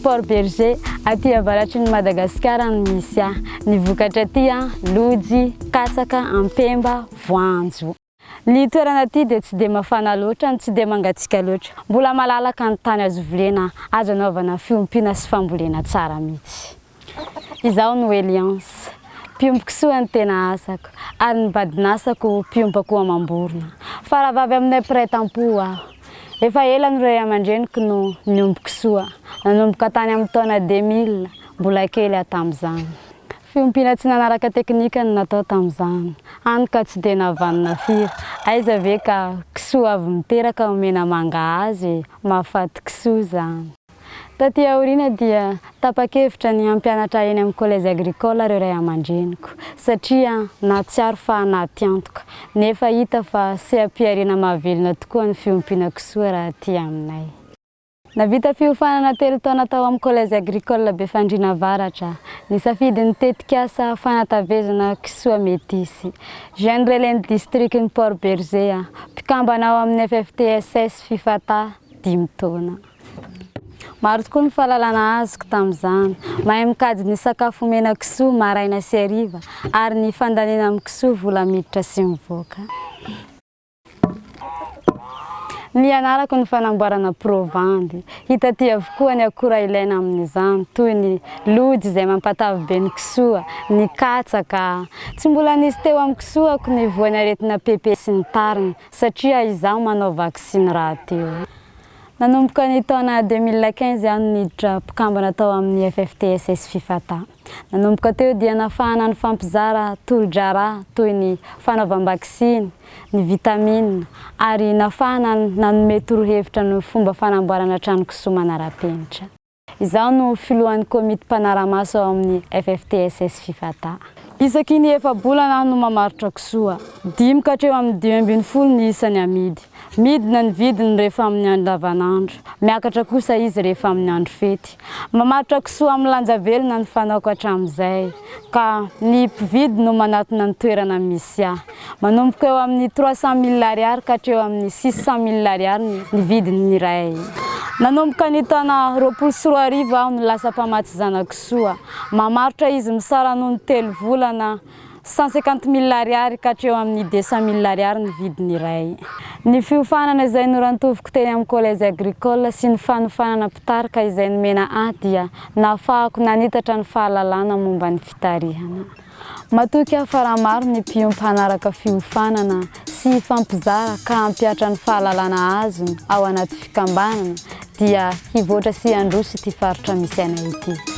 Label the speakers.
Speaker 1: Port Berger aty avaratry ny Madagasikara no misy ny vokatra aty lojy, katsaka, ampemba, voanjo. Ny toerana aty dia tsy dia mafana loatra, tsy dia mangatsiaka loatra. Mbola malalaka ny tany azo volena, azo anaovana fiompiana sy fambolena tsara mihitsy. Izaho no Eliance. Piompiko soa ny tena asako, ary ny badinasako piompako amam-borona. Faravavy aminay mpiray tampo aho. Efa ela ny ray aman-dreniko no niompiko soa. Nanomboka tany amin'ny taona 2000, mbola kely tamin'izany. Fiompiana tsy nanaraka teknika no natao tamin'izany. Hany ka tsy dia navanona firy. Aiza ve ka kisoa avy miteraka omena manga azy, mahafaty kisoa zany. Taty aoriana dia tapa-kevitra ny hampianatra eny amin'ny collège agricole ireo ray aman-dreniko satria nahatsiaro fa naty antoka. Nefa hita fa seha-piarina mahavelona tokoa ny fiompiana kisoa raha aty aminay. Navita fiofanana 3 taona tao amin'ny collège agricole Befandrianavaratra. Nisafidy nitetika asa fanatavezana kisoa metisy. Jeune relais district Port Berger, mpikambana ao amin'ny FFTSS Fifata 5 taona. Maro tokoa ny fahalalana azoko tamin'izany. Mahay mikajy ny sakafo omena kisoa maraina sy hariva ary ny fandaniana amin'ny kisoa vola miditra sy mivoaka. Ny anarako ny fanamboarana provandy. Hita aty avokoa ny akora ilaina amin'izany toy ny lojy izay mampatavy be ny kisoa, ny katsaka. Tsy mbola nisy teo amin'ny kisoako ny voany aretina PP sy ny tariny satria izaho manao vaksiny raha teo. Nanomboka ny taona 2015 aho niditra mpikambana tao amin'ny FFTSS Fifata. Nanomboka teo dia nafahana ny fampizara tolo-drara toy ny fanaovam-baksiny, ny vitamine ary nafahana nanome torohevitra ny fomba fanamboarana trano kisoa manara-penitra. Izaho no filohan'ny komity mpanara-maso ao amin'ny FFTSS Fifata. Isaky ny efa-bolana no mamarotra kisoa. 5 ka hatreo amin'ny 12 ny isany amidy. Midina ny vidiny rehefa amin'ny andro lavanandro. Miakatra kosa izy rehefa amin'ny andro fety. Mamarotra kisoa amin'ny lanjavelona ny fanaoko hatramin'izay. Ka ny mpividy no manatona ny toerana misy ahy. Manomboka eo amin'ny 300 000 ariary ka hatreo amin'ny 600 000 ariary ny vidiny iray. Nanomboka ny taona 2014 aho no lasa mpamatsy zana-kisoa. Mamarotra izy misara noho ny 3 volana 150 000 ariary ka hatreo amin'ny 200 000 ariary ny vidiny iray. Ny fiofanana izay norantoviko teny amin'ny collège agricole sy ny fanofanana pitarika izay nomena dia nahafahako nanitatra ny fahalalana momba ny fitarihana. Matoky aho fa raha maro ny mpiompy hanaraka fiofanana sy fampizara ka hampiatra ny fahalalana azony ao anaty fikambanana dia hivoatra sy handroso ity faritra misy anay ity.